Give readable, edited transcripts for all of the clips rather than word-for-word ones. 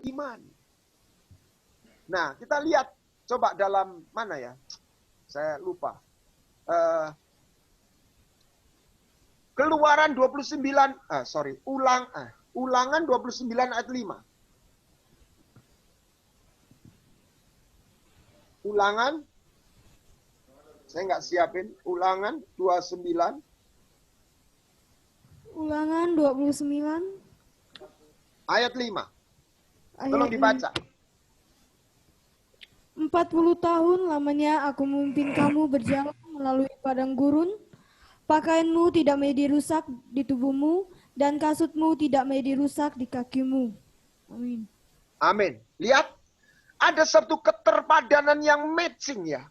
iman. Nah, kita lihat coba dalam mana ya? Saya lupa. Keluaran 29, Ulangan 29 ayat 5. Ulangan, saya nggak siapin. Ulangan 29. Ulangan 29. Ayat 5. Ayat Tolong dibaca. 40 tahun lamanya aku memimpin kamu berjalan melalui padang gurun. Pakaianmu tidak menjadi rusak di tubuhmu, dan kasutmu tidak menjadi rusak di kakimu. Amin. Amin. Lihat, ada satu keterpadanan yang matching ya.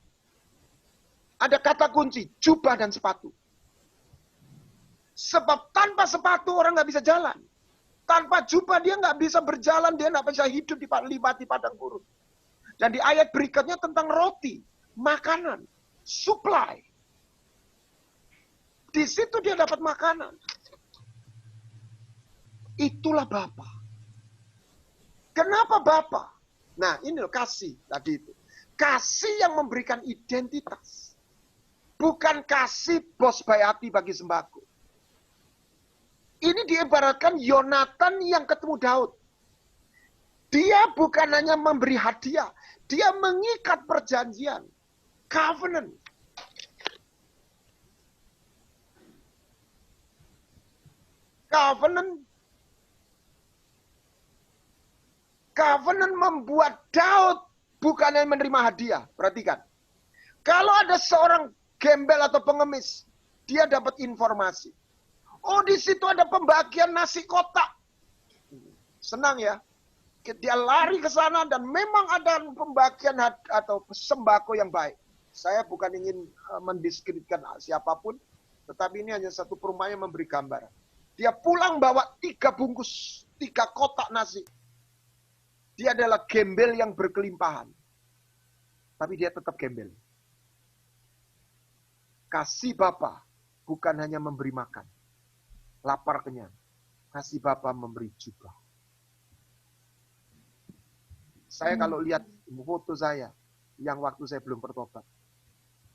Ada kata kunci, jubah dan sepatu. Sebab tanpa sepatu orang nggak bisa jalan. Tanpa jubah dia nggak bisa berjalan, dia nggak bisa hidup di padang gurun. Dan di ayat berikutnya tentang roti, makanan, supply. Di situ dia dapat makanan. Itulah Bapa. Kenapa Bapa? Nah, ini loh kasih tadi itu. Kasih yang memberikan identitas. Bukan kasih bos bayati bagi sembako. Ini diibaratkan Yonatan yang ketemu Daud. Dia bukan hanya memberi hadiah, dia mengikat perjanjian, covenant. Covenant membuat Daud bukan hanya menerima hadiah. Perhatikan. Kalau ada seorang gembel atau pengemis, dia dapat informasi. Oh, di situ ada pembagian nasi kotak. Senang ya. Dia lari ke sana dan memang ada pembagian atau sembako yang baik. Saya bukan ingin mendiskreditkan siapapun, tetapi ini hanya satu perumpamaan yang memberi gambaran. Dia pulang bawa 3 bungkus, 3 kotak nasi. Dia adalah gembel yang berkelimpahan. Tapi dia tetap gembel. Kasih Bapa bukan hanya memberi makan. Lapar kenyang. Kasih Bapa memberi jubah. Saya kalau lihat foto saya, yang waktu saya belum bertobat,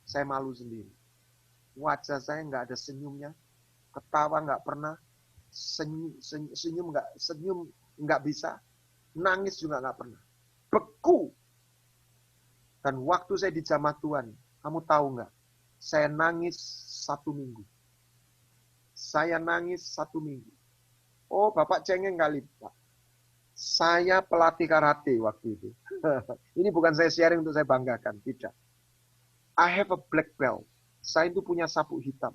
saya malu sendiri. Wajah saya nggak ada senyumnya, ketawa nggak pernah, senyum nggak bisa, nangis juga nggak pernah. Beku. Dan waktu saya di jamaah Tuhan, kamu tahu nggak? Saya nangis 1 minggu. Saya nangis 1 minggu. Oh, Bapak cengeng kali, Pak. Saya pelatih karate waktu itu. Ini bukan saya sharing untuk saya banggakan, tidak. I have a black belt. Saya itu punya sabuk hitam.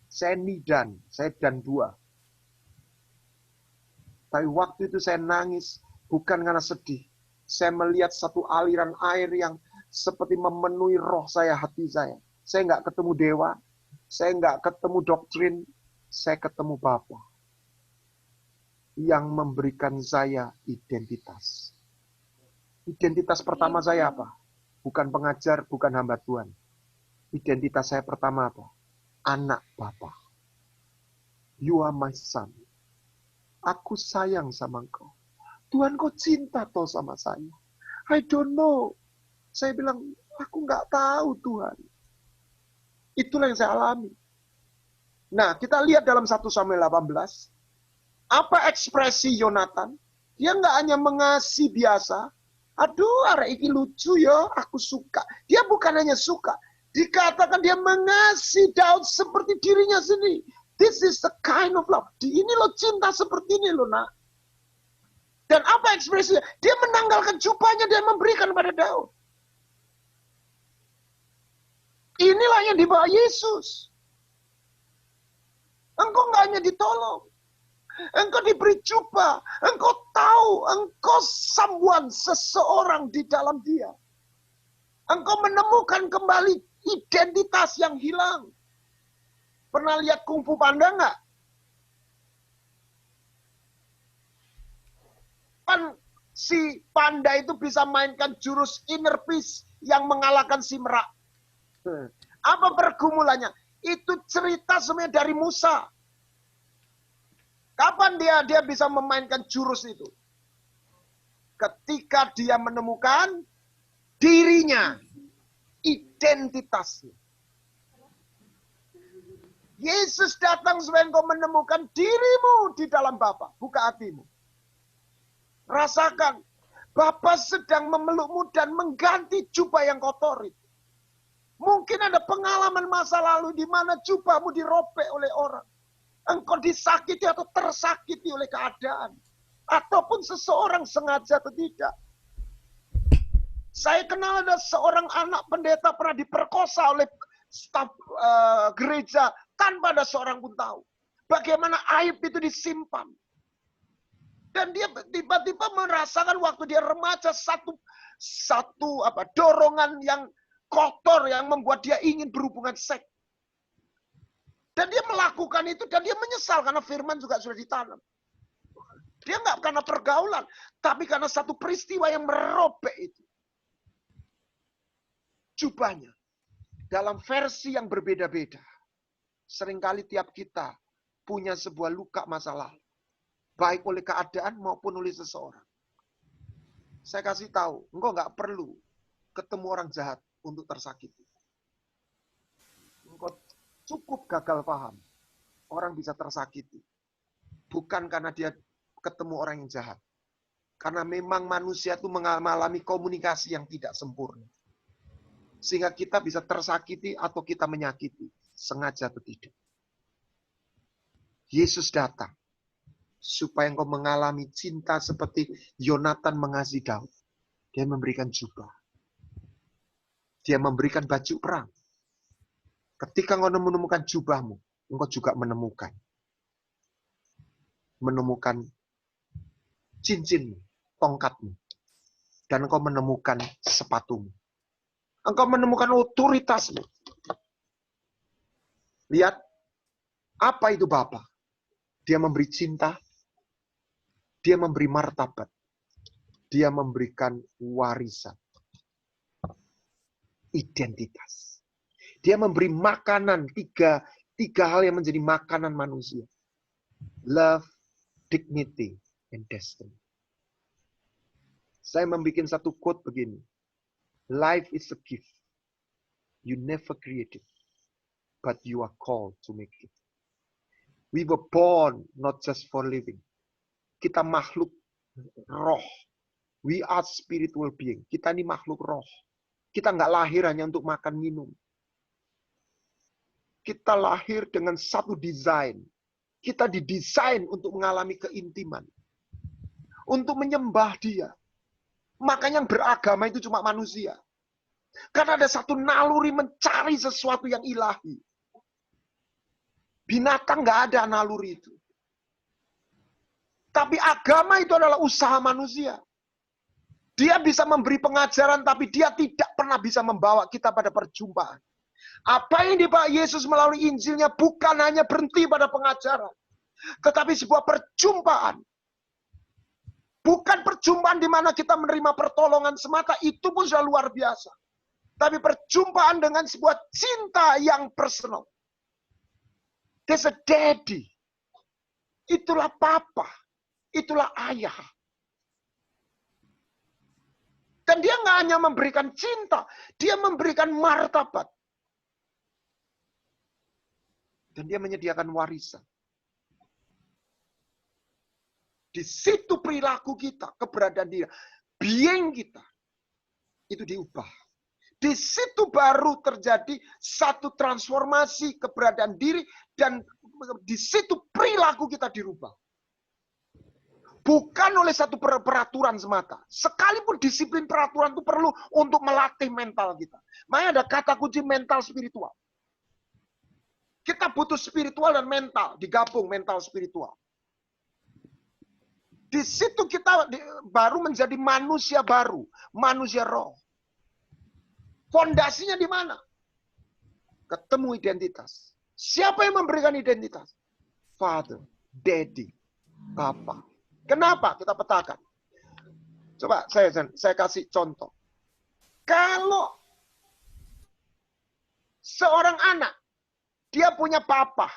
Saya nidan, saya dan 2. Tapi waktu itu saya nangis, bukan karena sedih. Saya melihat satu aliran air yang seperti memenuhi roh saya, hati saya. Saya nggak ketemu dewa, saya nggak ketemu doktrin, saya ketemu Bapa yang memberikan saya identitas. Identitas pertama saya apa? Bukan pengajar, bukan hamba Tuhan. Identitas saya pertama apa? Anak Bapa. You are my son. Aku sayang sama engkau. Tuhan, kau cinta toh sama saya. I don't know. Saya bilang, aku nggak tahu Tuhan. Itulah yang saya alami. Nah, kita lihat dalam 1 Samuel 18. Apa ekspresi Yonatan? Dia nggak hanya mengasihi biasa. Aduh, arek iki lucu ya, aku suka. Dia bukan hanya suka. Dikatakan dia mengasihi Daud seperti dirinya sendiri. This is the kind of love. Ini loh cinta seperti ini loh, nak. Dan apa ekspresinya? Dia menanggalkan jubahnya dan memberikan pada Daud. Inilah yang dibawa Yesus. Engkau nggak hanya ditolong. Engkau diberi jubah. Engkau tahu. Engkau someone, seseorang di dalam dia. Engkau menemukan kembali identitas yang hilang. Pernah lihat Kung Fu Panda nggak? Kan si panda itu bisa mainkan jurus inner peace yang mengalahkan si merak. Apa pergumulannya? Itu cerita sebenarnya dari Musa. Kapan dia bisa memainkan jurus itu? ketika dia menemukan dirinya, identitasnya. Yesus datang supaya engkau menemukan dirimu di dalam Bapa. Buka hatimu. Rasakan, Bapa sedang memelukmu dan mengganti jubah yang kotor itu. Mungkin ada pengalaman masa lalu di mana jubahmu dirobek oleh orang. Engkau disakiti atau tersakiti oleh keadaan. Ataupun seseorang sengaja atau tidak. Saya kenal ada seorang anak pendeta pernah diperkosa oleh staf gereja tanpa ada seorang pun tahu. Bagaimana aib itu disimpan. Dan dia tiba-tiba merasakan waktu dia remaja satu dorongan yang kotor yang membuat dia ingin berhubungan seks. Dan dia melakukan itu dan dia menyesal karena firman juga sudah ditanam. Dia nggak karena pergaulan, tapi karena satu peristiwa yang merobek itu. Jubahnya dalam versi yang berbeda-beda. Seringkali tiap kita punya sebuah luka masa lalu. Baik oleh keadaan maupun oleh seseorang. Saya kasih tahu, engkau nggak perlu ketemu orang jahat untuk tersakiti. Engkau cukup gagal paham. Orang bisa tersakiti. Bukan karena dia ketemu orang yang jahat. Karena memang manusia itu mengalami komunikasi yang tidak sempurna. Sehingga kita bisa tersakiti atau kita menyakiti. Sengaja atau tidak. Yesus datang. Supaya engkau mengalami cinta seperti Yonatan mengasihi Daud. Dia memberikan jubah. Dia memberikan baju perang. Ketika engkau menemukan jubahmu, engkau juga menemukan cincinmu, tongkatmu. Dan engkau menemukan sepatumu. Engkau menemukan otoritasmu. Lihat, apa itu Bapa? Dia memberi cinta, dia memberi martabat, dia memberikan warisan, identitas. Dia memberi makanan, tiga hal yang menjadi makanan manusia. Love, dignity, and destiny. Saya membuat satu quote begini. Life is a gift. You never create it, but you are called to make it. We were born not just for living. Kita makhluk roh. We are spiritual being. Kita ini makhluk roh. Kita nggak lahir hanya untuk makan minum. Kita lahir dengan satu desain. Kita didesain untuk mengalami keintiman. Untuk menyembah Dia. Makanya yang beragama itu cuma manusia. Karena ada satu naluri mencari sesuatu yang ilahi. Binatang nggak ada naluri itu. Tapi agama itu adalah usaha manusia. Dia bisa memberi pengajaran, tapi dia tidak pernah bisa membawa kita pada perjumpaan. Apa yang dibawa Yesus melalui Injilnya bukan hanya berhenti pada pengajaran. Tetapi sebuah perjumpaan. Bukan perjumpaan di mana kita menerima pertolongan semata, itu pun sudah luar biasa. Tapi perjumpaan dengan sebuah cinta yang personal. There's a daddy. Itulah papa. Itulah ayah. Dan dia nggak hanya memberikan cinta. Dia memberikan martabat. Dan dia menyediakan warisan. Di situ perilaku kita, keberadaan dia, being kita, itu diubah. Di situ baru terjadi satu transformasi keberadaan diri dan di situ perilaku kita dirubah. Bukan oleh satu peraturan semata. Sekalipun disiplin peraturan itu perlu untuk melatih mental kita. Makanya ada kata kunci mental spiritual. Kita butuh spiritual dan mental, digabung mental spiritual. Di situ kita baru menjadi manusia baru, manusia roh. Fondasinya di mana? Ketemu identitas. Siapa yang memberikan identitas? Father, Daddy, Papa. Kenapa? Kita petakan. Coba saya kasih contoh. Kalau seorang anak, dia punya papa.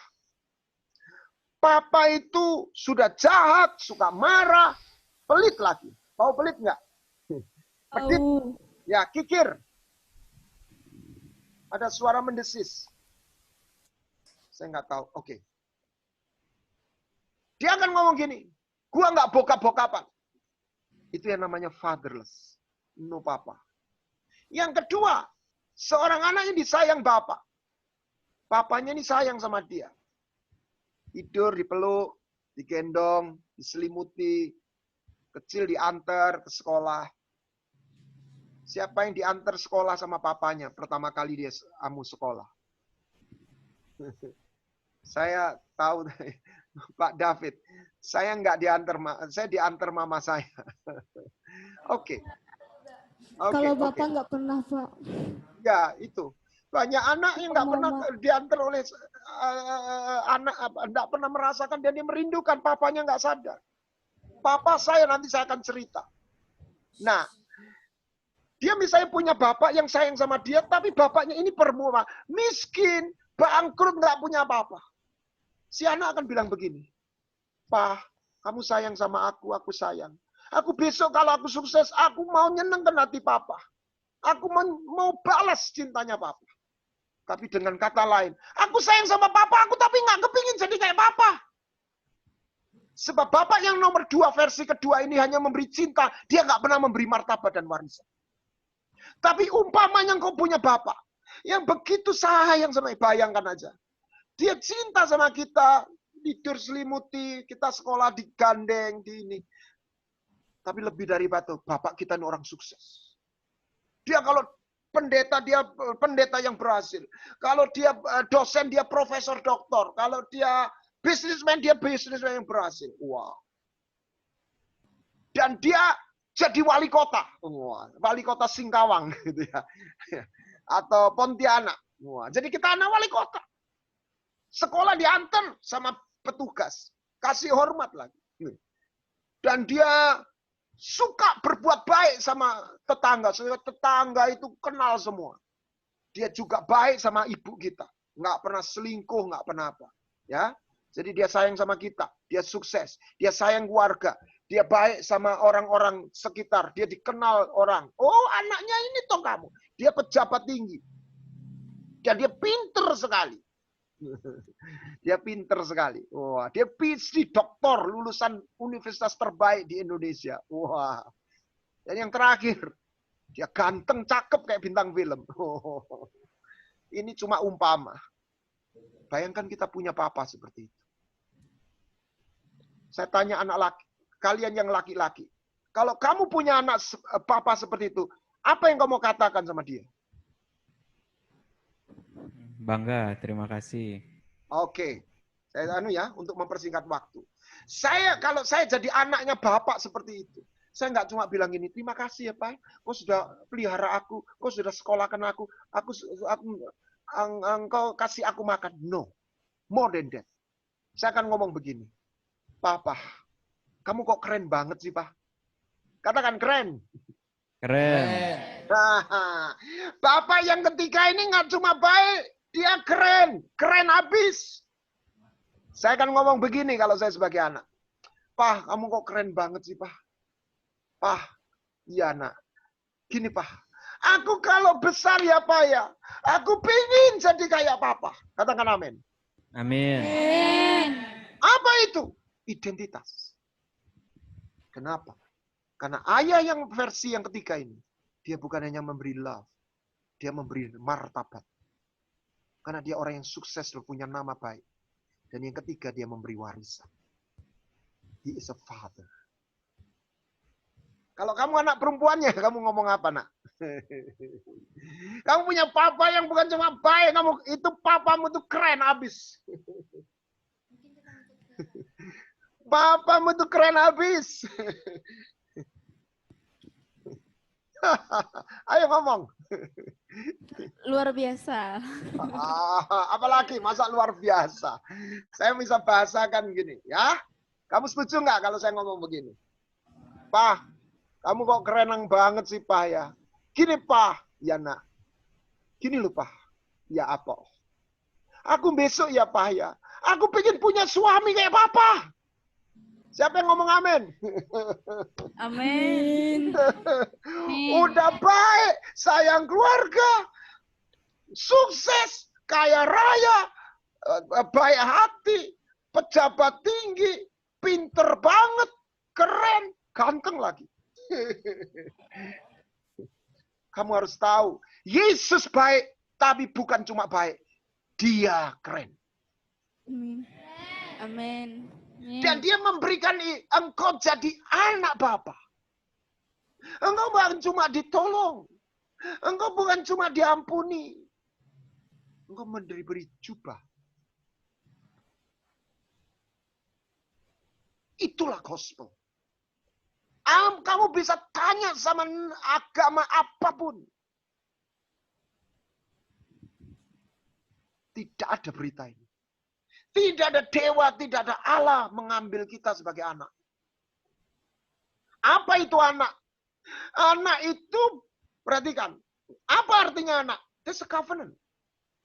Papa itu sudah jahat, suka marah, pelit lagi. Mau pelit nggak? Pedit. Tahu. Ya, kikir. Ada suara mendesis. Saya nggak tahu. Oke. Dia akan ngomong gini, gua nggak bokap-bokapan. Itu yang namanya fatherless. No papa. Yang kedua, seorang anak yang disayang bapak. Papanya ini sayang sama dia. Tidur, dipeluk, digendong, diselimuti, kecil diantar ke sekolah. Siapa yang diantar sekolah sama papanya? Pertama kali dia sekolah. Saya tahu, Pak David, saya nggak diantar, saya diantar mama saya. Oke. Kalau Bapak nggak pernah, Pak. Ya, itu. Banyak anak yang nggak pernah diantar oleh anak, nggak pernah merasakan dan dia merindukan, papanya nggak sadar. Papa saya nanti saya akan cerita. Nah, dia misalnya punya bapak yang sayang sama dia, tapi bapaknya ini perempuan, miskin, bangkrut, nggak punya apa-apa. Si anak akan bilang begini, "Pak, kamu sayang sama aku sayang. Aku besok kalau aku sukses, aku mau nyenengkan hati papa. Aku mau balas cintanya papa. Tapi dengan kata lain, aku sayang sama papa, aku tapi nggak kepingin jadi kayak papa. Sebab bapak yang nomor 2 versi kedua ini hanya memberi cinta, dia nggak pernah memberi martabat dan warisan. Tapi umpamanya kau punya bapak yang begitu sayang sama, bayangkan aja. Dia cinta sama kita, tidur selimuti, kita sekolah digandeng, di ini. Tapi lebih dari itu, bapak kita ini orang sukses. Dia kalau pendeta, dia pendeta yang berhasil. Kalau dia dosen, dia profesor doktor. Kalau dia bisnismen, dia bisnismen yang berhasil. Wow. Dan dia jadi wali kota. Wah, wali kota Singkawang gitu ya. Atau Pontianak. Wah, jadi kita anak wali kota. Sekolah diantar sama petugas. Kasih hormat lagi. Dan dia suka berbuat baik sama tetangga. Sehingga tetangga itu kenal semua. Dia juga baik sama ibu kita. Nggak pernah selingkuh, nggak pernah apa. Ya, jadi dia sayang sama kita. Dia sukses. Dia sayang keluarga. Dia baik sama orang-orang sekitar. Dia dikenal orang. Oh, anaknya ini toh kamu. Dia pejabat tinggi. Dan dia pinter sekali. Dia pinter sekali. Wah, dia PhD doktor lulusan universitas terbaik di Indonesia. Wah. Dan yang terakhir, dia ganteng, cakep kayak bintang film. Oh, ini cuma umpama. Bayangkan kita punya papa seperti itu. Saya tanya anak laki, kalian yang laki-laki. Kalau kamu punya anak papa seperti itu, apa yang kamu katakan sama dia? Bangga, terima kasih. Oke. Saya untuk mempersingkat waktu. Kalau saya jadi anaknya bapak seperti itu, saya nggak cuma bilang gini, terima kasih ya Pak, kau sudah pelihara aku, kau sudah sekolahkan aku engkau kasih aku makan. No, more than that. Saya akan ngomong begini, Papa, kamu kok keren banget sih Pak? Katakan keren. Keren. Nah, Bapak yang ketiga ini nggak cuma baik, dia keren, keren habis. Saya akan ngomong begini kalau saya sebagai anak. Pak, kamu kok keren banget sih, Pak? Pak, iya nak. Gini, Pak. Aku kalau besar ya, Pak ya. Aku pengen jadi kayak Papa. Katakan amin. Amin. Apa itu? Identitas. Kenapa? Karena ayah yang versi yang ketiga ini, dia bukan hanya memberi love, dia memberi martabat. Karena dia orang yang sukses dan punya nama baik. Dan yang ketiga, dia memberi warisan. He is a father. Kalau kamu anak perempuannya, kamu ngomong apa, nak? Kamu punya papa yang bukan cuma baik, itu papamu tuh keren abis. Papamu tuh keren abis. Ayo ngomong. Luar biasa. Apalagi masa luar biasa. Saya bisa bahasakan gini, ya. Kamu setuju nggak kalau saya ngomong begini? Pak, kamu kok keren banget sih, Pak ya. Gini, Pak. Ya, nak. Gini loh, Pak. Ya apa? Aku besok ya, Pak ya. Aku pengen punya suami kayak Papa. Siapa yang ngomong amin? Amin. udah baik, sayang keluarga, sukses, kaya raya, baik hati, pejabat tinggi, pinter banget, keren, ganteng lagi. Kamu harus tahu, Yesus baik, tapi bukan cuma baik. Dia keren. Amin. Dan dia memberikan engkau jadi anak Bapa. Engkau bukan cuma ditolong. Engkau bukan cuma diampuni. Engkau diberi jubah. Itulah gospel. Kamu bisa tanya sama agama apapun. Tidak ada berita ini. Tidak ada dewa, tidak ada Allah mengambil kita sebagai anak. Apa itu anak? Anak itu, perhatikan. Apa artinya anak? It's a covenant.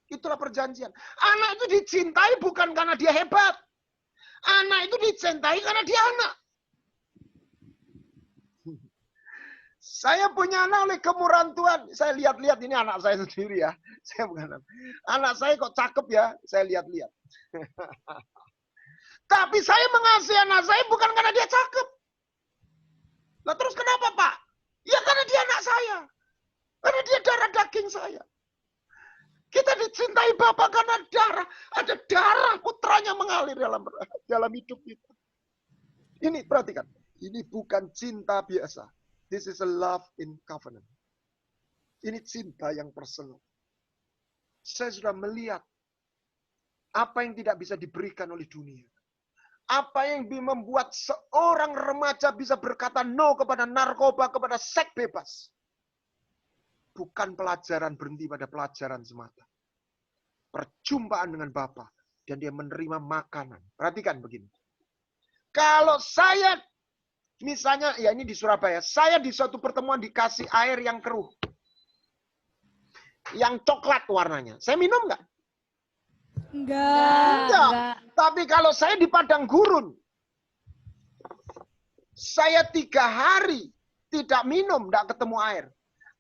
Itulah perjanjian. Anak itu dicintai bukan karena dia hebat. Anak itu dicintai karena dia anak. Saya punya anak oleh kemurahan Tuhan. Saya lihat-lihat, ini anak saya sendiri ya. Saya bukan anak. Anak saya kok cakep ya, saya lihat-lihat. Tapi saya mengasihi anak saya bukan karena dia cakep. Nah terus kenapa Pak? Ya karena dia anak saya. Karena dia darah daging saya. Kita dicintai Bapa karena darah. Ada darah putranya mengalir dalam hidup kita. Ini perhatikan. Ini bukan cinta biasa. This is a love in covenant. Ini cinta yang personal. Saya sudah melihat apa yang tidak bisa diberikan oleh dunia. Apa yang membuat seorang remaja bisa berkata no kepada narkoba, kepada seks bebas. Bukan pelajaran berhenti pada pelajaran semata. Perjumpaan dengan Bapa. Dan dia menerima makanan. Perhatikan begini. Kalau saya, misalnya, ya ini di Surabaya. Saya di suatu pertemuan dikasih air yang keruh. Yang coklat warnanya. Saya minum nggak? Enggak. Tapi kalau saya di padang gurun, saya 3 hari tidak minum, tidak ketemu air.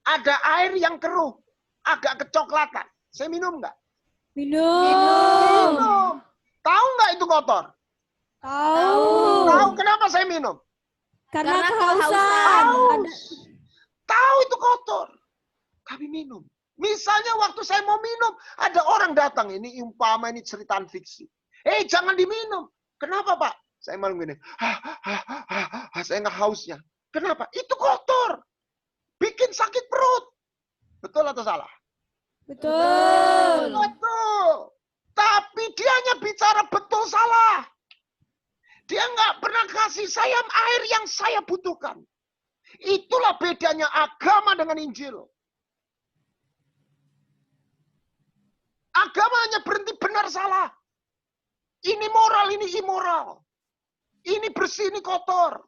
Ada air yang keruh, agak kecoklatan. Saya minum nggak? Minum. Tahu nggak itu kotor? Tahu kenapa saya minum? Karena kehausan. kehausan. Tahu itu kotor. Tapi minum. Misalnya waktu saya mau minum, ada orang datang. Ini umpama, ini ceritaan fiksi. Jangan diminum. Kenapa Pak? Saya malu gini. Saya nggak hausnya. Kenapa? Itu kotor. Bikin sakit perut. Betul atau salah? Betul. Betul. Tapi dia hanya bicara betul salah. Dia nggak pernah kasih saya air yang saya butuhkan. Itulah bedanya agama dengan Injil. Agama hanya berhenti benar salah. Ini moral, ini immoral. Ini bersih, ini kotor.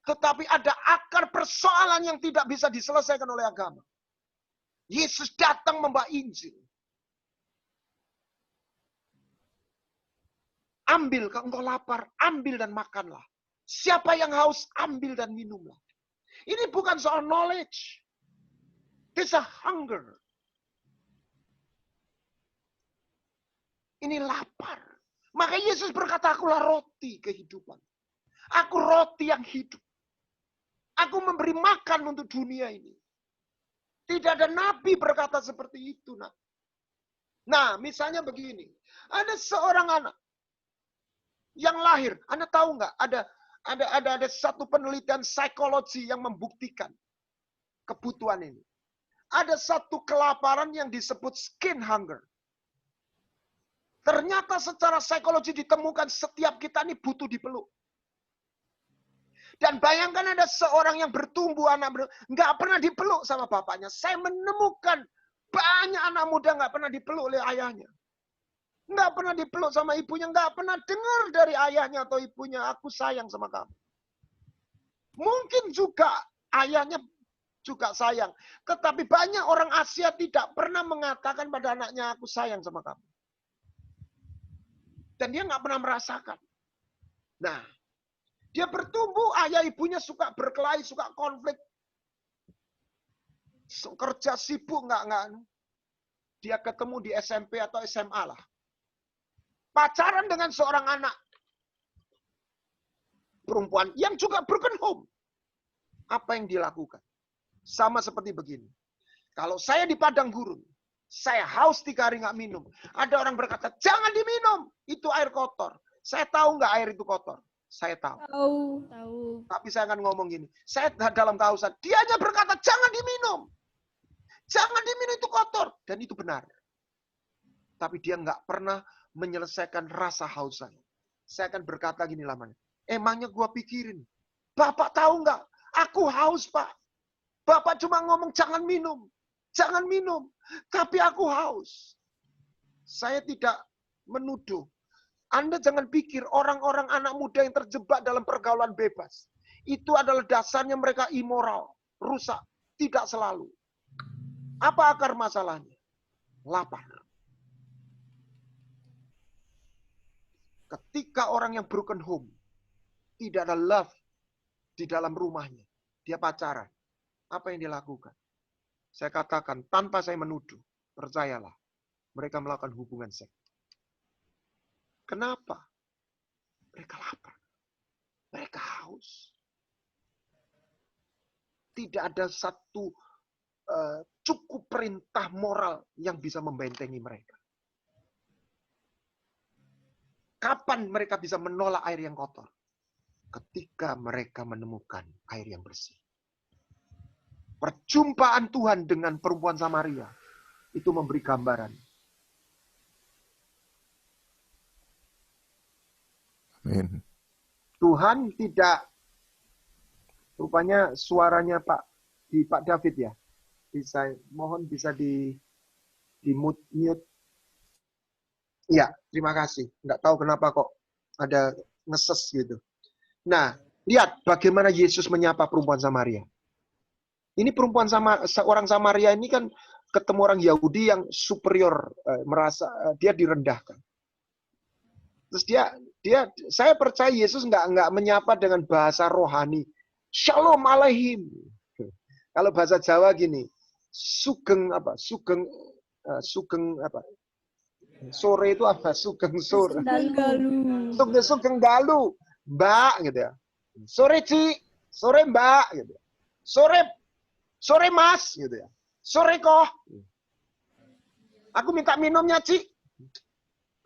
Tetapi ada akar persoalan yang tidak bisa diselesaikan oleh agama. Yesus datang membawa Injil. Ambil, kalau engkau lapar, ambil dan makanlah. Siapa yang haus, ambil dan minumlah. Ini bukan soal knowledge. It's a hunger. Ini lapar. Maka Yesus berkata, akulah roti kehidupan. Aku roti yang hidup. Aku memberi makan untuk dunia ini. Tidak ada nabi berkata seperti itu. Nah, misalnya begini. Ada seorang anak yang lahir. Anda tahu nggak? Ada satu penelitian psikologi yang membuktikan kebutuhan ini. Ada satu kelaparan yang disebut skin hunger. Ternyata secara psikologi ditemukan setiap kita ini butuh dipeluk. Dan bayangkan ada seorang yang bertumbuh anak nggak pernah dipeluk sama bapaknya. Saya menemukan banyak anak muda nggak pernah dipeluk oleh ayahnya. Nggak pernah dipeluk sama ibunya. Nggak pernah dengar dari ayahnya atau ibunya, aku sayang sama kamu. Mungkin juga ayahnya juga sayang. Tetapi banyak orang Asia tidak pernah mengatakan pada anaknya, aku sayang sama kamu. Dan dia nggak pernah merasakan. Nah, dia bertumbuh, ayah ibunya suka berkelahi, suka konflik. Kerja sibuk nggak. Dia ketemu di SMP atau SMA lah. Pacaran dengan seorang anak perempuan yang juga broken home. Apa yang dilakukan? Sama seperti begini. Kalau saya di padang gurun, saya haus 3 hari nggak minum. Ada orang berkata, jangan diminum. Itu air kotor. Saya tahu nggak air itu kotor? Saya tahu. Tahu. Tapi saya akan ngomong gini. Saya dalam kehausan. Dia hanya berkata, jangan diminum. Jangan diminum, itu kotor. Dan itu benar. Tapi dia nggak pernah menyelesaikan rasa haus saya. Saya akan berkata gini lamanya. Emangnya gua pikirin. Bapak tahu nggak? Aku haus, Pak. Bapak cuma ngomong jangan minum. Jangan minum. Tapi aku haus. Saya tidak menuduh. Anda jangan pikir orang-orang anak muda yang terjebak dalam pergaulan bebas. Itu adalah dasarnya mereka immoral. Rusak. Tidak selalu. Apa akar masalahnya? Lapar. Ketika orang yang broken home. Tidak ada love di dalam rumahnya. Dia pacaran. Apa yang dia lakukan? Saya katakan tanpa saya menuduh. Percayalah. Mereka melakukan hubungan seks. Kenapa? Mereka lapar. Mereka haus. Tidak ada satu cukup perintah moral yang bisa membentengi mereka. Kapan mereka bisa menolak air yang kotor? Ketika mereka menemukan air yang bersih. Perjumpaan Tuhan dengan perempuan Samaria itu memberi gambaran. Amin. Tuhan tidak, rupanya suaranya Pak David ya. Mohon bisa di mute. Iya, terima kasih. Nggak tahu kenapa kok ada ngeses gitu. Nah, lihat bagaimana Yesus menyapa perempuan Samaria. Ini seorang Samaria ini kan ketemu orang Yahudi yang superior, merasa dia direndahkan. Terus saya percaya Yesus nggak menyapa dengan bahasa rohani. Shalom alaihim. Kalau bahasa Jawa gini, sugeng apa? Sugeng apa? Sore itu apa? Sugeng sore. Sugeng dalu. Mbak gitu ya. Sore Ci, sore Mbak gitu. Sore Mas gitu ya. Sore kok. Aku minta minumnya, Ci.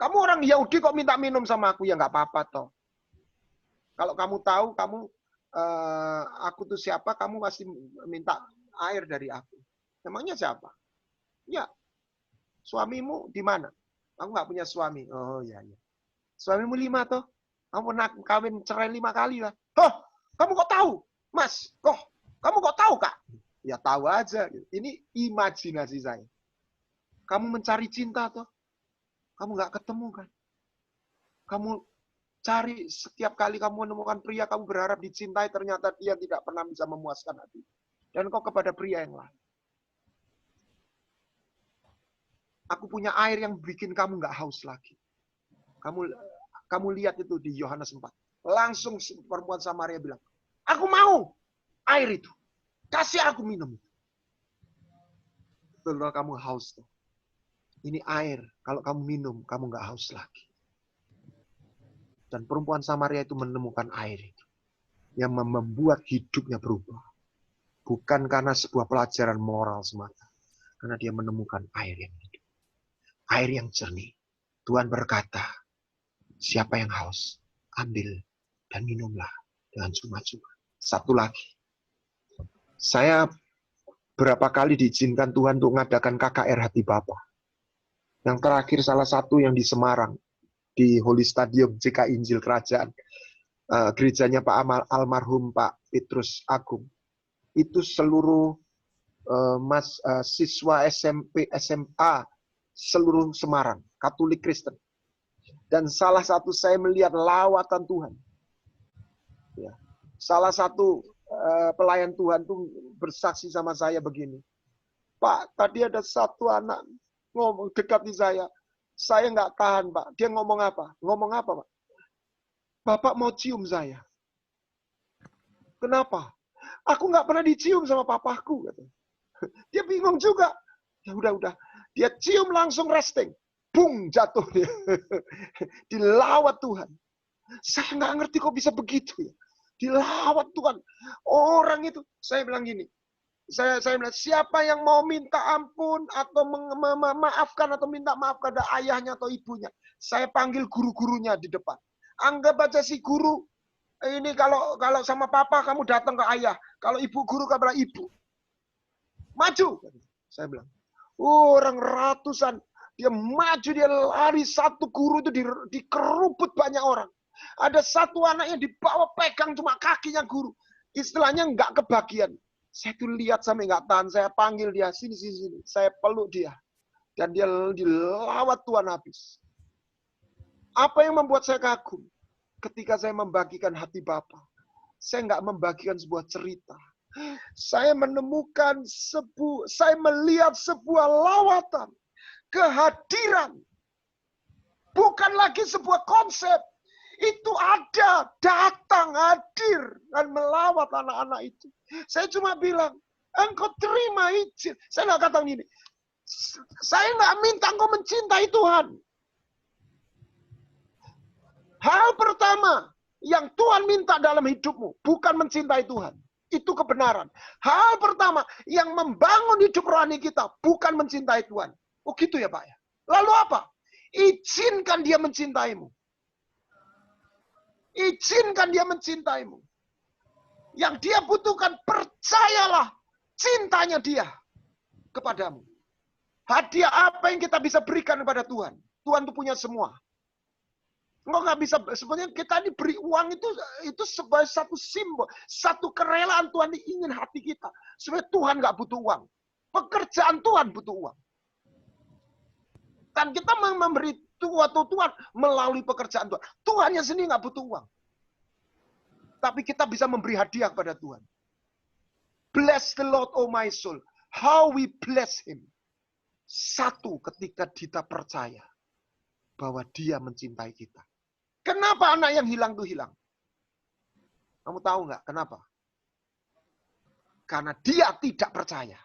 Kamu orang Yahudi kok minta minum sama aku? Ya nggak apa-apa toh. Kalau kamu tahu aku tuh siapa, kamu pasti minta air dari aku. Emangnya siapa? Ya, suamimu di mana? Aku nggak punya suami. Oh iya. Suamimu 5 toh? Kamu pernah kawin cerai 5 kali lah. Oh, kamu kok tahu? Mas, kamu kok tahu, Kak? Ya tahu aja. Ini imajinasi saya. Kamu mencari cinta toh? Kamu nggak ketemu kan? Kamu cari setiap kali kamu menemukan pria, kamu berharap dicintai, ternyata dia tidak pernah bisa memuaskan hati. Dan kau kepada pria yang lain. Aku punya air yang bikin kamu nggak haus lagi. Kamu lihat itu di Yohanes 4. Langsung perempuan Samaria bilang, aku mau air itu. Kasih aku minum. Betul kamu haus tuh. Ini air. Kalau kamu minum, kamu nggak haus lagi. Dan perempuan Samaria itu menemukan air itu. Yang membuat hidupnya berubah. Bukan karena sebuah pelajaran moral semata. Karena dia menemukan air yang hidup. Air yang jernih. Tuhan berkata, siapa yang haus, ambil dan minumlah dengan cuma-cuma. Satu lagi. Saya berapa kali diizinkan Tuhan untuk mengadakan KKR Hati Bapa. Yang terakhir salah satu yang di Semarang. Di Holy Stadium JK Injil Kerajaan. Gerejanya Pak almarhum Pak Petrus Agung. Itu seluruh siswa SMP, SMA, seluruh Semarang. Katolik Kristen. Dan salah satu saya melihat lawatan Tuhan. Ya. Salah satu pelayan Tuhan tuh bersaksi sama saya begini. Pak, tadi ada satu anak ngomong dekat di saya. Saya nggak tahan, Pak. Dia ngomong apa? Ngomong apa, Pak? Bapak mau cium saya. Kenapa? Aku nggak pernah dicium sama papaku. Katanya. Dia bingung juga. Ya udah. Dia cium langsung resting. Bung, jatuh dia. Dilawat Tuhan. Saya nggak ngerti kok bisa begitu ya. Dilawat Tuhan. Orang itu, saya bilang gini. Saya bilang, siapa yang mau minta ampun atau memaafkan atau minta maaf kepada ayahnya atau ibunya. Saya panggil guru-gurunya di depan. Anggap aja si guru, ini kalau sama papa kamu datang ke ayah. Kalau ibu guru kepada ibu. Maju. Saya bilang. Orang ratusan. Dia maju, dia lari. Satu guru itu dikerubut banyak orang. Ada satu anak yang dibawa pegang cuma kakinya guru. Istilahnya nggak kebagian. Saya tuh lihat sampai nggak tahan. Saya panggil dia, sini. Saya peluk dia. Dan dia dilawat Tuhan habis. Apa yang membuat saya kagum? Ketika saya membagikan hati Bapa. Saya nggak membagikan sebuah cerita. Saya menemukan saya melihat sebuah lawatan. Kehadiran. Bukan lagi sebuah konsep. Itu ada, datang, hadir, dan melawat anak-anak itu. Saya cuma bilang, engkau terima izin. Saya nggak kata gini, saya nggak minta engkau mencintai Tuhan. Hal pertama yang Tuhan minta dalam hidupmu, bukan mencintai Tuhan. Itu kebenaran. Hal pertama yang membangun hidup rohani kita, bukan mencintai Tuhan. Oh gitu ya Pak ya. Lalu apa? Izinkan dia mencintaimu. Izinkan dia mencintaimu. Yang dia butuhkan, percayalah cintanya dia kepadamu. Hadiah apa yang kita bisa berikan kepada Tuhan? Tuhan itu punya semua. Engkau nggak bisa, sebenarnya kita diberi uang itu sebagai satu simbol, satu kerelaan Tuhan ingin hati kita. Sebenarnya Tuhan nggak butuh uang. Pekerjaan Tuhan butuh uang. Dan kita memberi Tuhan melalui pekerjaan Tuhan. Tuhannya sendiri nggak butuh uang. Tapi kita bisa memberi hadiah kepada Tuhan. Bless the Lord, oh my soul. How we bless Him. Satu, ketika kita percaya bahwa Dia mencintai kita. Kenapa anak yang hilang itu hilang? Kamu tahu nggak kenapa? Karena dia tidak percaya.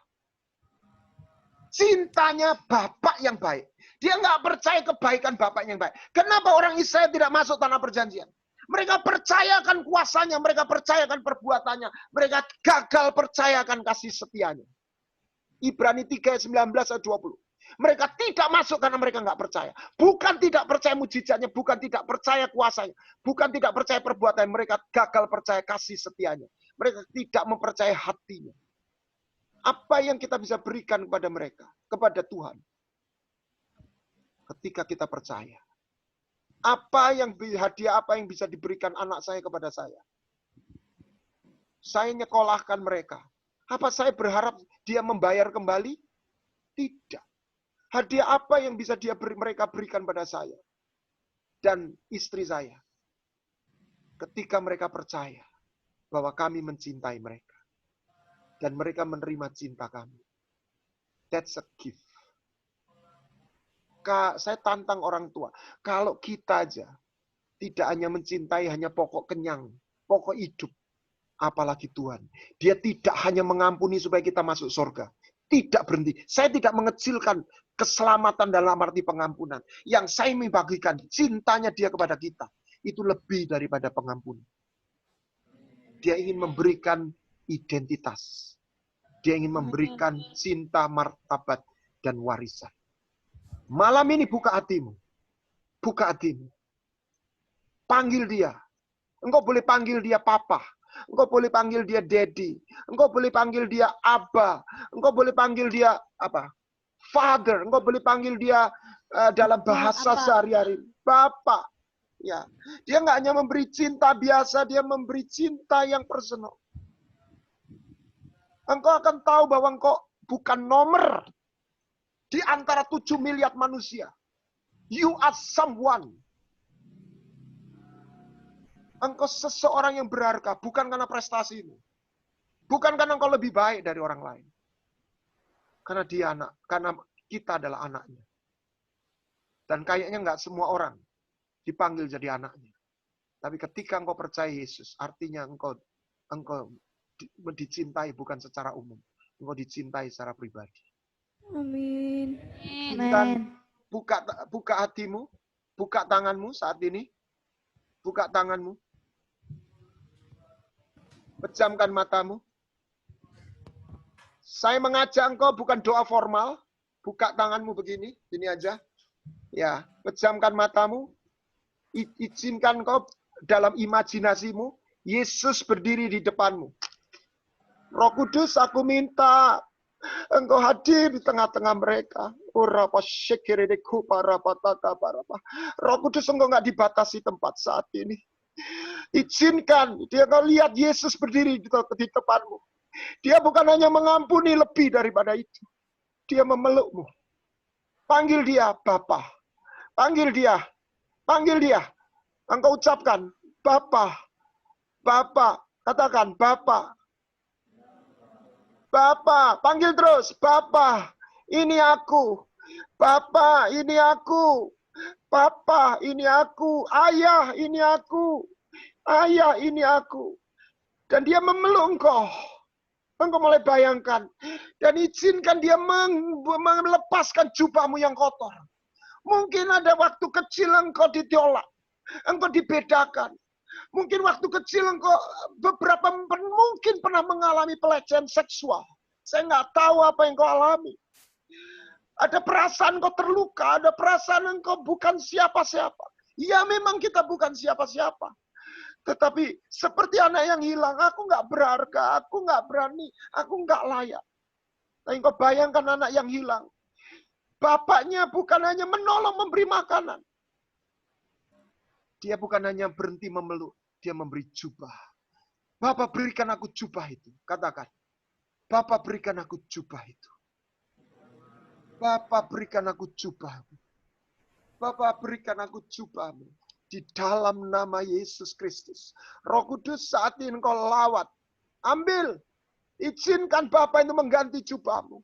Cintanya Bapak yang baik. Dia nggak percaya kebaikan Bapak yang baik. Kenapa orang Israel tidak masuk tanah perjanjian? Mereka percayakan kuasanya, mereka percayakan perbuatannya, mereka gagal percayakan kasih setianya. Ibrani 3 ayat 19 ayat 20. Mereka tidak masuk karena mereka nggak percaya. Bukan tidak percaya mujizatnya, bukan tidak percaya kuasanya, bukan tidak percaya perbuatannya, mereka gagal percaya kasih setianya. Mereka tidak mempercayai hatinya. Apa yang kita bisa berikan kepada mereka, kepada Tuhan? Ketika kita percaya. Hadiah apa yang bisa diberikan anak saya kepada saya? Saya nyekolahkan mereka. Apa saya berharap dia membayar kembali? Tidak. Hadiah apa yang bisa mereka berikan pada saya? Dan istri saya. Ketika mereka percaya bahwa kami mencintai mereka. Dan mereka menerima cinta kami. That's a gift. Saya tantang orang tua. Kalau kita aja tidak hanya mencintai hanya pokok kenyang, pokok hidup. Apalagi Tuhan. Dia tidak hanya mengampuni supaya kita masuk surga. Tidak berhenti. Saya tidak mengecilkan keselamatan dalam arti pengampunan. Yang saya membagikan cintanya dia kepada kita. Itu lebih daripada pengampunan. Dia ingin memberikan identitas. Dia ingin memberikan cinta, martabat, dan warisan. Malam ini buka hatimu. Buka hatimu. Panggil dia. Engkau boleh panggil dia papa. Engkau boleh panggil dia daddy. Engkau boleh panggil dia abba. Engkau boleh panggil dia apa? Father. Engkau boleh panggil dia dalam bahasa sehari-hari. Bapak. Ya. Dia nggak hanya memberi cinta biasa, dia memberi cinta yang personal. Engkau akan tahu bahwa engkau bukan nomor di antara 7 miliar manusia. You are someone. Engkau seseorang yang berharga, bukan karena prestasimu. Bukan karena engkau lebih baik dari orang lain. Karena dia anak, karena kita adalah anaknya. Dan kayaknya nggak semua orang dipanggil jadi anaknya. Tapi ketika engkau percaya Yesus, artinya engkau dicintai bukan secara umum. engkau dicintai secara pribadi. Amin. Izinkan buka hatimu, buka tanganmu saat ini. Buka tanganmu. Pejamkan matamu. Saya mengajak engkau bukan doa formal. Buka tanganmu begini, ini aja. Ya, pejamkan matamu. Izinkan engkau dalam imajinasimu, Yesus berdiri di depanmu. Roh Kudus, aku minta engkau hadir di tengah-tengah mereka. Roh Kudus, engkau nggak dibatasi tempat saat ini. Izinkan dia kau lihat Yesus berdiri di depanmu. Dia bukan hanya mengampuni lebih daripada itu. Dia memelukmu. Panggil dia Bapa. Panggil dia. Panggil dia. Engkau ucapkan Bapa. Bapa. Katakan Bapa. Bapa. Panggil terus. Bapa. Ini aku. Bapa. Ini aku. Bapa. Ini aku. Ayah. Ini aku. Ayah. Ini aku. Dan dia memeluk engkau. Engkau mulai bayangkan. Dan izinkan dia melepaskan jubahmu yang kotor. Mungkin ada waktu kecil engkau ditolak. Engkau dibedakan. Mungkin waktu kecil engkau mungkin pernah mengalami pelecehan seksual. Saya nggak tahu apa yang engkau alami. Ada perasaan engkau terluka. Ada perasaan engkau bukan siapa-siapa. Ya memang kita bukan siapa-siapa. Tetapi seperti anak yang hilang, aku nggak berharga, aku nggak berani, aku nggak layak. Tapi kau bayangkan anak yang hilang. Bapaknya bukan hanya menolong memberi makanan. Dia bukan hanya berhenti memeluk, dia memberi jubah. Bapa berikan aku jubah itu. Katakan, Bapa berikan aku jubah itu. Bapa berikan aku jubah. Bapa berikan aku jubahmu. Di dalam nama Yesus Kristus. Roh Kudus saat ini engkau lawat. Ambil. Izinkan Bapa itu mengganti jubahmu.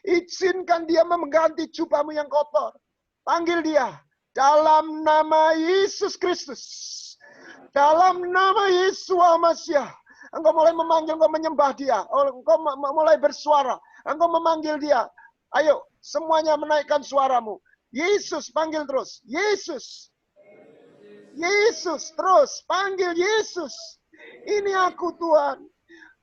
Izinkan dia mengganti jubahmu yang kotor. Panggil dia. Dalam nama Yesus Kristus. Dalam nama Yesus Masih. Engkau mulai memanggil, engkau menyembah dia. Engkau mulai bersuara. Engkau memanggil dia. Ayo, semuanya menaikkan suaramu. Yesus, panggil terus. Yesus. Yesus, terus panggil Yesus. Ini aku Tuhan.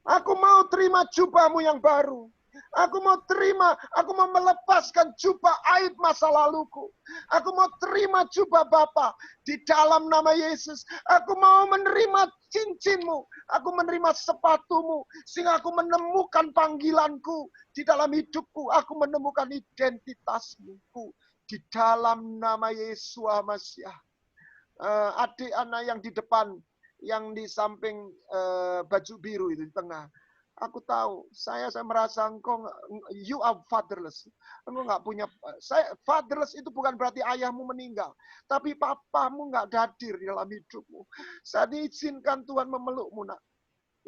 Aku mau terima jubahmu yang baru. Aku mau terima, aku mau melepaskan jubah aib masa laluku. Aku mau terima jubah Bapa di dalam nama Yesus. Aku mau menerima cincinmu. Aku menerima sepatumu. Sehingga aku menemukan panggilanku di dalam hidupku. Aku menemukan identitasmu di dalam nama Yesus Masih. Adik anak yang di depan, yang di samping baju biru itu di tengah. Aku tahu, saya merasa engkau, you are fatherless. Engkau nggak punya, fatherless itu bukan berarti ayahmu meninggal, tapi papamu nggak hadir di dalam hidupmu. Saat izinkan Tuhan memelukmu, nak.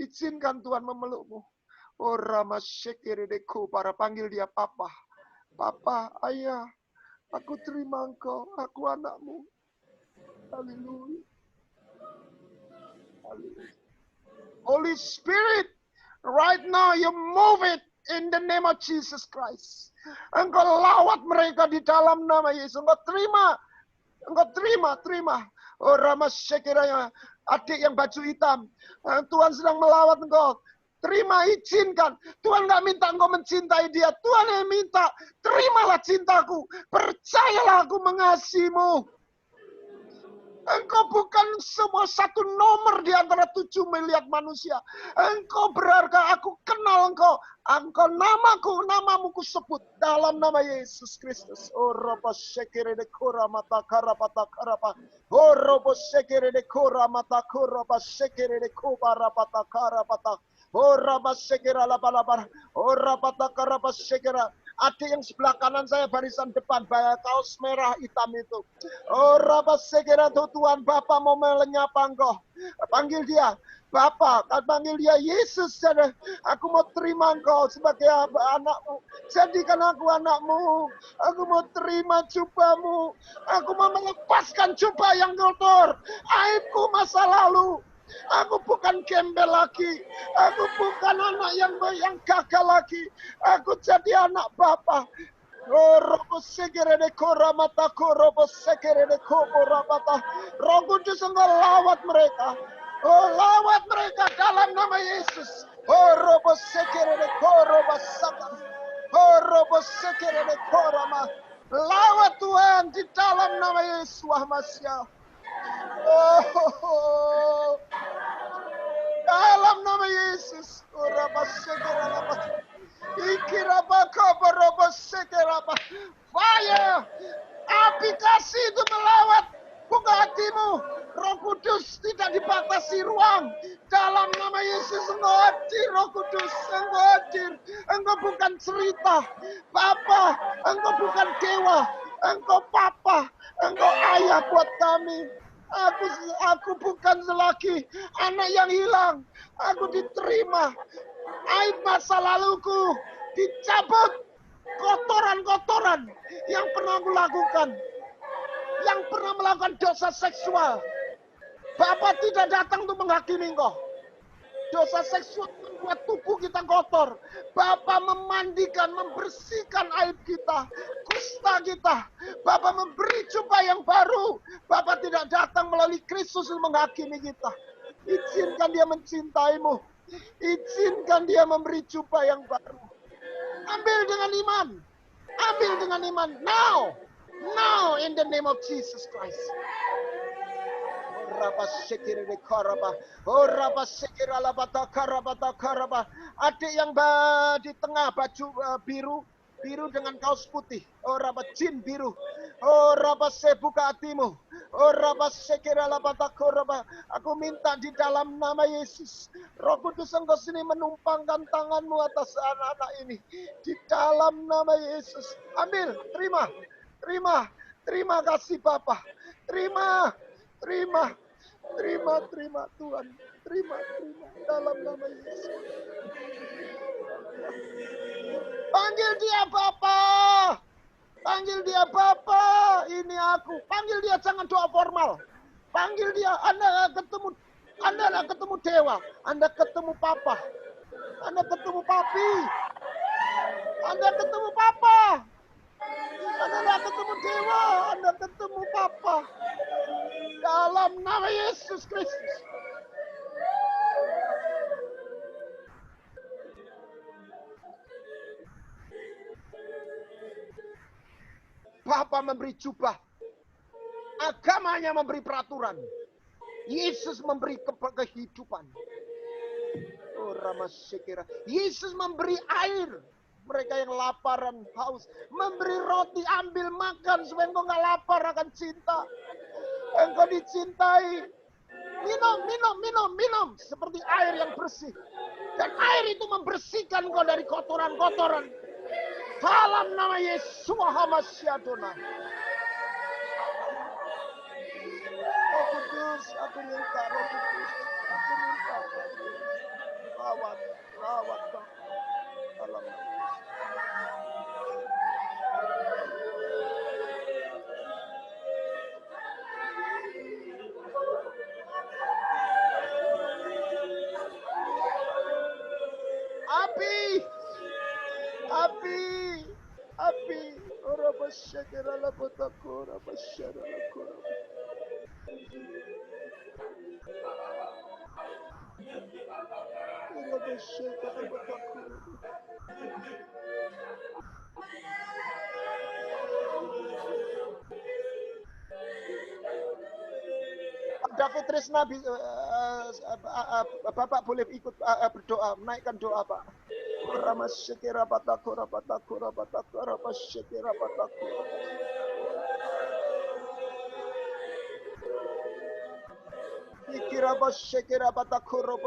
Izinkan Tuhan memelukmu. Oh Rama Shekirideko, para panggil dia Papa. Papa, ayah, aku terima engkau, aku anakmu. Haleluya. Holy Spirit, right now you move it in the name of Jesus Christ. Engkau lawat mereka di dalam nama Yesus. Engkau terima. Oh Rama Shekiraya, adik yang baju hitam. Tuhan sedang melawat engkau. Terima, izinkan. Tuhan gak minta engkau mencintai dia. Tuhan yang minta, terimalah cintaku. Percayalah aku mengasihimu. Engkau bukan semua satu nomor di antara 7 miliar manusia. Engkau berharga, aku kenal engkau. Engkau namamu kusebut dalam nama Yesus Kristus. Oh robo shekere de kora mata karapata karapa. Oh robo shekere de kora mata koraba shekere de koba rapata karapata. Oh raba shekera la balabara. Oh rapata karapa shekera. Adik yang sebelah kanan saya barisan depan, kaos merah hitam itu. Oh Rabba segera Tuhan, Bapa mau melenyapa engkau. Panggil dia, Bapa, panggil dia Yesus. Aku mau terima engkau sebagai anakmu. Jadikan aku anakmu. Aku mau terima jubahmu. Aku mau melepaskan jubah yang kotor. Aibku masa lalu. Aku bukan gembel lagi. Aku bukan anak yang gagal lagi. Aku jadi anak Bapa. Robo sekerede koramata korobo sekerede koborabata. Roh Kudus engkau lawat mereka. Oh, lawat mereka dalam nama Yesus. Oh, robo sekerede koroba sakan. Oh, robo sekerede korama. Lawat Tuhan di dalam nama Yesus Wahmasya. Oh, dalam nama Yesus. Oh, robo sekerede. Fire, api kasih itu melawat buka hatimu. Roh Kudus tidak dibatasi ruang. Dalam nama Yesus engkau hadir, Roh Kudus engkau hadir. Engkau bukan cerita, Bapa. Engkau bukan dewa, engkau Papa. Engkau ayah buat kami. Aku bukan lagi anak yang hilang. Aku diterima. Aib masa laluku dicabut, kotoran-kotoran yang pernah aku lakukan, yang pernah melakukan dosa seksual. Bapa tidak datang untuk menghakimi engkau. Dosa seksual membuat tubuh kita kotor. Bapa memandikan, membersihkan aib kita, kusta kita. Bapa memberi jubah yang baru. Bapa tidak datang melalui Kristus untuk menghakimi kita. Izinkan dia mencintaimu. Izinkan dia memberi jubah yang baru. Ambil dengan iman. Ambil dengan iman. Now. Now in the name of Jesus Christ. Adik yang di tengah baju biru dengan kaos putih. Oh rabat jin biru. Oh rabat saya buka hatimu. Oh rabat sekira labata koraba. Aku minta di dalam nama Yesus. Roh Kudus engkau sini menumpangkan tanganmu atas anak-anak ini. Di dalam nama Yesus. Ambil, terima. Terima. Terima kasih Bapa. Terima. Terima. Terima Tuhan. Terima dalam nama Yesus. Panggil dia Bapa. Panggil dia Bapa. Ini aku. Panggil dia, jangan doa formal. Panggil dia. Anda ketemu dewa. Anda ketemu Papa. Anda ketemu Papi. Anda ketemu Papa. Anda ketemu dewa. Anda ketemu Papa. Dalam nama Yesus Kristus. Bapa memberi jubah. Agamanya memberi peraturan. Yesus memberi kehidupan. Oh, Ramasyikira. Yesus memberi air. Mereka yang laparan, haus. Memberi roti, ambil makan. Supaya engkau gak lapar akan cinta. Engkau dicintai. Minum. Seperti air yang bersih. Dan air itu membersihkan engkau dari kotoran-kotoran. Dalam nama Yesus Hamasyadona. Roh Kudus, aku minta Roh Kudus. Aku minta. Rawat Bapa. Dalam nama Api. Ora basyakira la botakora basyara la kora. Ora basyakira la botakora. David Trisna, Bapak boleh ikut berdoa, menaikkan doa Pak. Ramasyakira batakora basyakira batakora. Ikira basyakira batakoro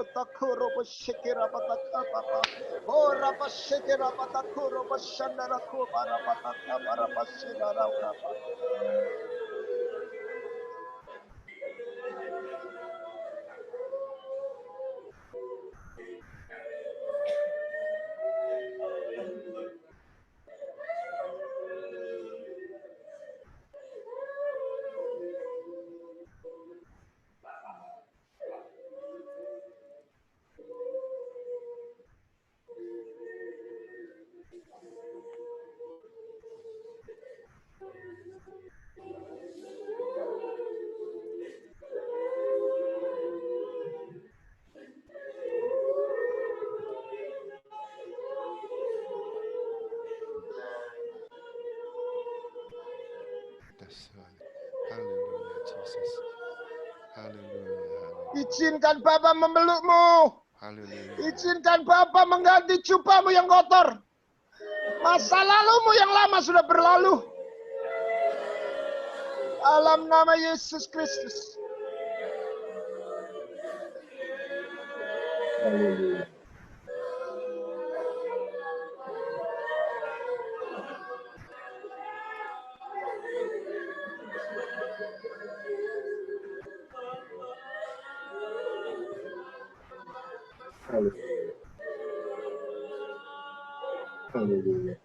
basyakira batakapa. Ora basyakira batakoro basyandara ko para batakapa basyandara ko. Izinkan Bapa memelukmu. Haleluya. Izinkan Bapa mengganti jubahmu yang kotor. Masa lalumu yang lama sudah berlalu. Dalam nama Yesus Kristus. Haleluya. Haleluya. Haleluya.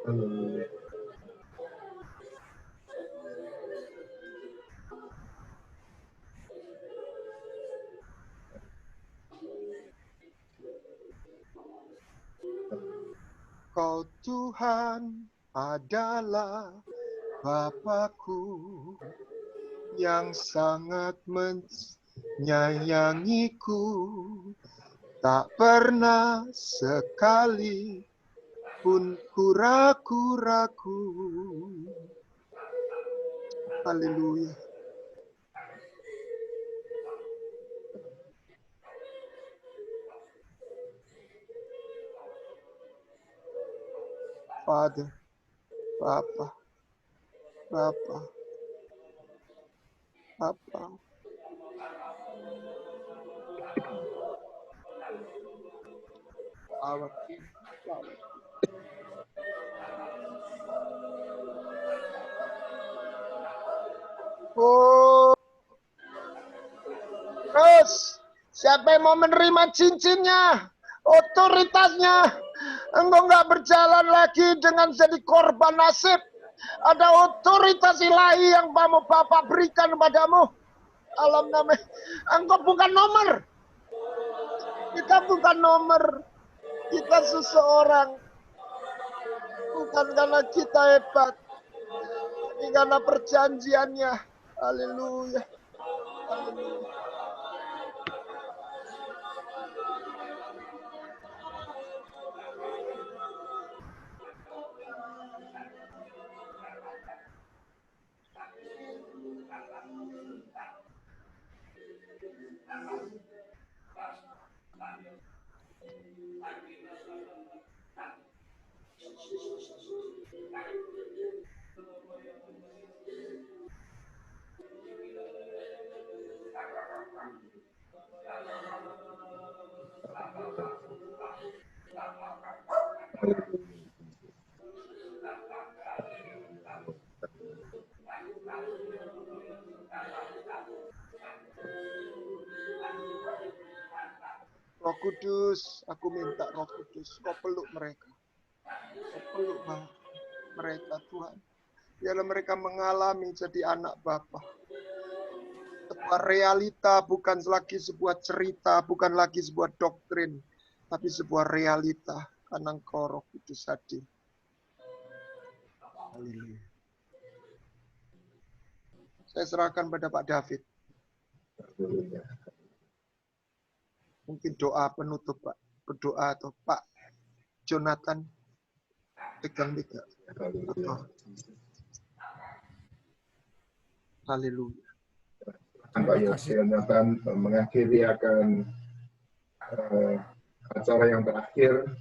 Haleluya. Kau Tuhan adalah Bapakku yang sangat menyayangiku. Tak pernah sekali pun ku ragu-ragu. Haleluya. Father, Bapa, Bapa, Bapa. Our King, Father. Oh, terus siapa yang mau menerima cincinnya, otoritasnya, engkau nggak berjalan lagi dengan jadi korban nasib. Ada otoritas ilahi yang mau Bapak berikan padamu. Alam nama, engkau bukan nomor. Kita bukan nomor. Kita seseorang. Bukan karena kita hebat. Tapi karena perjanjiannya. Haleluya. Haleluya. Roh Kudus, aku minta Roh Kudus, kau peluk mereka. Kau peluk mereka, Tuhan. Biarlah mereka mengalami jadi anak Bapa. Sebuah realita, bukan lagi sebuah cerita, bukan lagi sebuah doktrin, tapi sebuah realita. Karena Engkau Roh Kudus hadir. Haleluya. Saya serahkan pada Pak David. Mungkin doa penutup, Pak. Berdoa atau Pak Jonathan pegang tidak. Haleluya. Pak Jonathan mengakhiri akan acara yang terakhir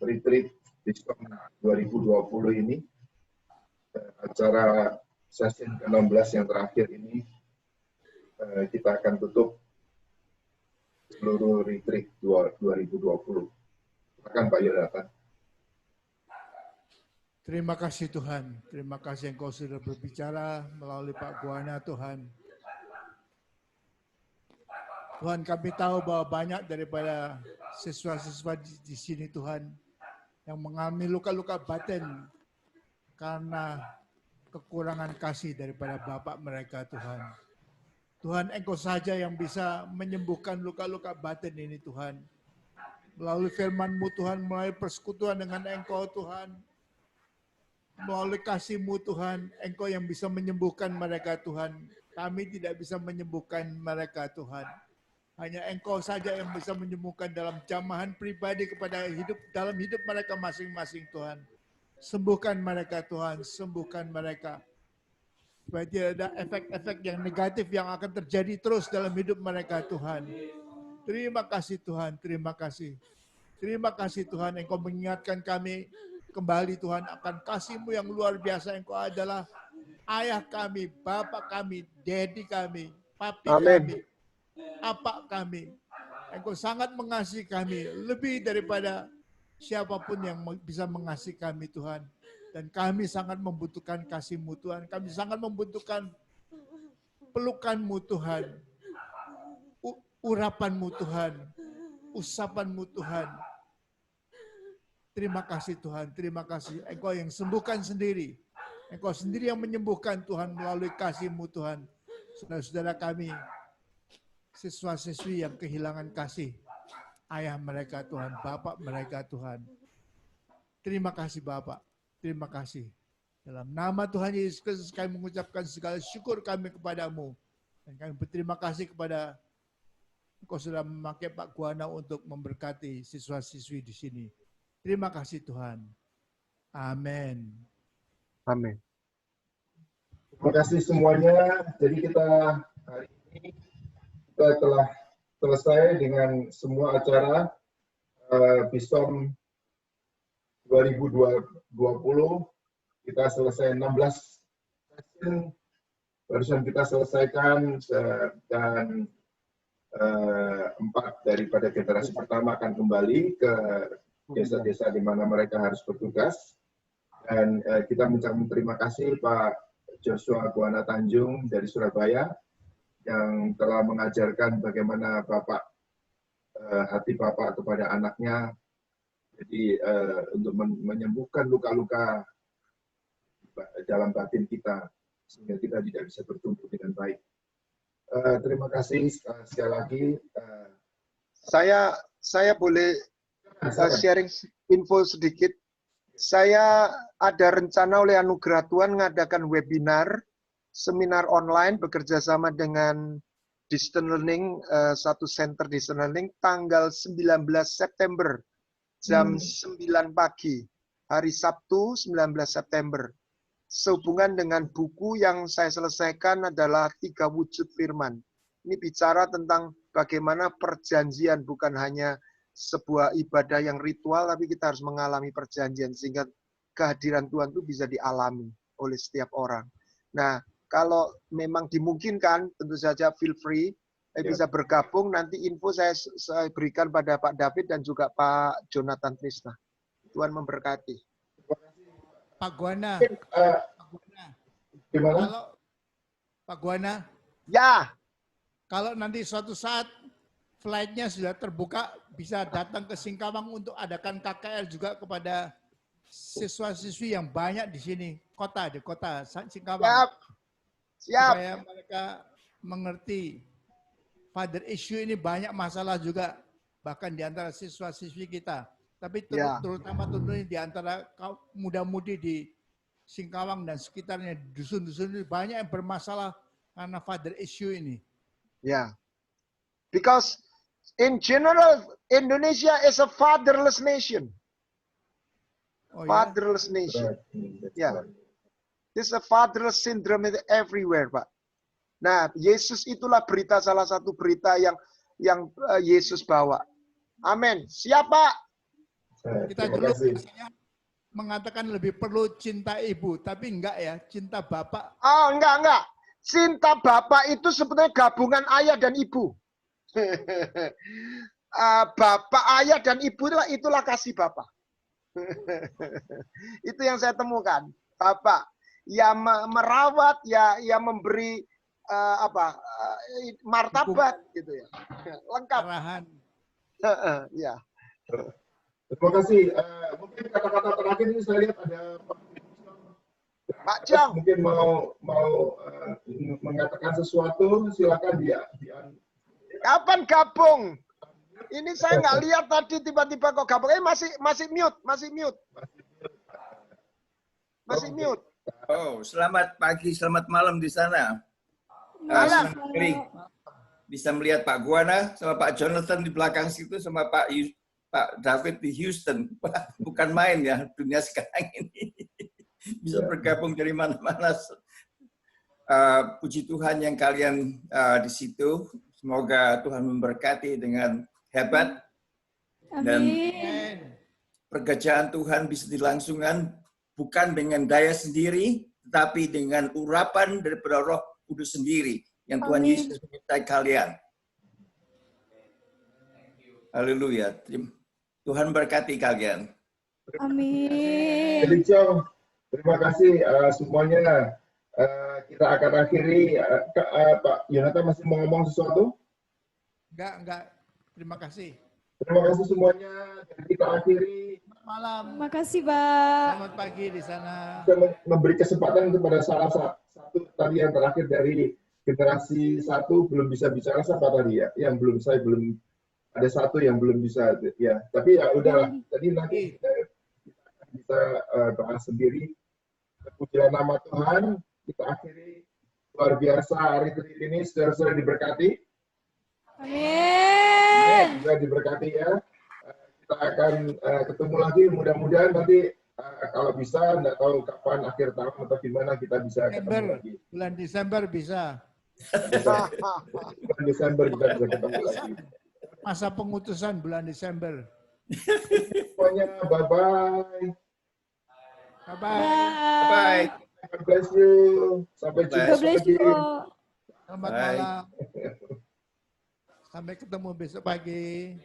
retreat diskon 2020 ini. Acara sesi ke-16 yang terakhir ini kita akan tutup seluruh retreat 2020. Silakan Pak Jonathan. Terima kasih Tuhan, terima kasih Engkau sudah berbicara melalui Pak Guana Tuhan. Tuhan, kami tahu bahwa banyak daripada siswa-siswa di sini Tuhan yang mengalami luka-luka batin karena kekurangan kasih daripada Bapak mereka Tuhan. Tuhan, Engkau saja yang bisa menyembuhkan luka-luka batin ini Tuhan. Melalui firman-Mu Tuhan, melalui persekutuan dengan Engkau Tuhan, melalui kasih-Mu Tuhan, Engkau yang bisa menyembuhkan mereka Tuhan. Kami tidak bisa menyembuhkan mereka, Tuhan. Hanya Engkau saja yang bisa menyembuhkan dalam jamahan pribadi kepada dalam hidup mereka masing-masing, Tuhan. Sembuhkan mereka, Tuhan. Sembuhkan mereka. Supaya tidak ada efek-efek yang negatif yang akan terjadi terus dalam hidup mereka, Tuhan. Terima kasih, Tuhan. Terima kasih. Terima kasih, Tuhan. Engkau mengingatkan kami kembali, Tuhan, akan kasih-Mu yang luar biasa. Engkau adalah ayah kami, bapak kami, daddy kami, papi Amin. kami, apa kami. Engkau sangat mengasihi kami, lebih daripada siapapun yang bisa mengasihi kami, Tuhan. Dan kami sangat membutuhkan kasih-Mu, Tuhan. Kami sangat membutuhkan pelukan-Mu, Tuhan. Urapan-Mu, Tuhan. Usapan-Mu, Tuhan. Terima kasih, Tuhan. Terima kasih. Engkau yang sembuhkan sendiri. Engkau sendiri yang menyembuhkan, Tuhan, melalui kasih-Mu, Tuhan. Saudara-saudara kami, siswa-siswi yang kehilangan kasih ayah mereka, Tuhan, bapak mereka, Tuhan. Terima kasih, Bapak. Terima kasih. Dalam nama Tuhan Yesus Kristus kami mengucapkan segala syukur kami kepadamu. Dan kami berterima kasih kepada Engkau sudah memakai Pak Guana untuk memberkati siswa-siswi di sini. Terima kasih, Tuhan. Amin. Amin. Terima kasih semuanya. Jadi kita hari ini kita telah selesai dengan semua acara BISOM 2020. Kita selesai 16 session, barusan kita selesaikan dan 4 daripada generasi pertama akan kembali ke desa-desa di mana mereka harus bertugas. Dan kita mengucapkan terima kasih Pak Joshua Guana Tanjung dari Surabaya yang telah mengajarkan bagaimana hati Bapak kepada anaknya. Jadi untuk menyembuhkan luka-luka dalam batin kita sehingga kita tidak bisa bertumbuh dengan baik. Terima kasih sekali lagi. Saya boleh sharing info sedikit. Saya ada rencana oleh Anugerah Tuhan mengadakan webinar, seminar online bekerja sama dengan Distance Learning, satu center Distance Learning, tanggal 19 September, jam 9 pagi, hari Sabtu 19 September. Sehubungan dengan buku yang saya selesaikan adalah 3 Wujud Firman. Ini bicara tentang bagaimana perjanjian bukan hanya sebuah ibadah yang ritual, tapi kita harus mengalami perjanjian sehingga kehadiran Tuhan itu bisa dialami oleh setiap orang. Nah, kalau memang dimungkinkan, tentu saja feel free, bisa bergabung. Nanti info saya berikan pada Pak David dan juga Pak Jonathan Trisna. Tuhan memberkati. Pak Guana, Gimana? kalau Pak Guana, Ya, kalau nanti suatu saat flight-nya sudah terbuka, bisa datang ke Singkawang untuk adakan KKL juga kepada siswa-siswi yang banyak di sini, di kota Singkawang. siap. Supaya mereka mengerti father issue ini banyak masalah juga, bahkan di antara siswa-siswi kita. Tapi terutama tentunya di antara muda-mudi di Singkawang dan sekitarnya, dusun-dusun ini banyak yang bermasalah karena father issue ini. Yeah. Because in general, Indonesia is a fatherless nation. Oh, Fatherless nation. Yeah. This is a fatherless syndrome everywhere, Pak. Nah, Yesus itulah salah satu berita yang Yesus bawa. Amin. Siapa? Kita dulu biasanya mengatakan lebih perlu cinta ibu, tapi enggak ya, cinta bapak. Oh, enggak. Cinta bapak itu sebetulnya gabungan ayah dan ibu. Bapak, ayah, dan ibu itulah kasih bapak. Itu yang saya temukan. Bapak yang merawat, yang memberi martabat gitu ya. Lengkap. Arahan. Ya. Terima kasih. Mungkin kata-kata terakhir ini saya lihat ada Pak Jong. Mungkin mau mengatakan sesuatu, silakan dia. Kapan gabung? Ini saya nggak lihat tadi tiba-tiba kok gabung. Masih mute. Oh, selamat pagi, selamat malam di sana. Malam. Senang sekali bisa melihat Pak Guana sama Pak Jonathan di belakang situ sama Pak David di Houston. Bukan main ya dunia sekarang ini. Bisa bergabung dari mana-mana. Puji Tuhan yang kalian di situ. Semoga Tuhan memberkati dengan hebat. Dan pekerjaan Tuhan bisa dilangsungkan bukan dengan daya sendiri, tetapi dengan urapan daripada Roh Kudus sendiri yang Tuhan Yesus menyertai kalian. Haleluya. Tuhan berkati kalian. Amin. Jadi Chong, terima kasih semuanya. Kita akan akhiri. Pak Yonatan masih mau ngomong sesuatu? Enggak. Terima kasih. Terima kasih semuanya. Dan kita akhiri. Selamat malam. Terima kasih, Pak. Selamat pagi di sana. Kita memberi kesempatan kepada salah satu tadi yang terakhir dari generasi 1 belum bisa bicara siapa tadi ya? Yang belum ada satu yang belum bisa ya. Tapi ya udahlah. Tadi nanti kita bisa doa sendiri. Pujilah nama Tuhan. Kita akhiri luar biasa hari ini saudara-saudara diberkati. Amin. Juga diberkati ya. Kita akan ketemu lagi mudah-mudahan nanti kalau bisa, nggak tahu kapan akhir tahun atau gimana kita bisa ketemu lagi. Bulan Desember bisa. Bulan Desember kita bisa ketemu lagi. Masa pengutusan bulan Desember. Semuanya bye-bye. Bye-bye. Bye. God bless you. Sampai jumpa God bless lagi. you all. Selamat Bye. malam. Sampai ketemu besok pagi.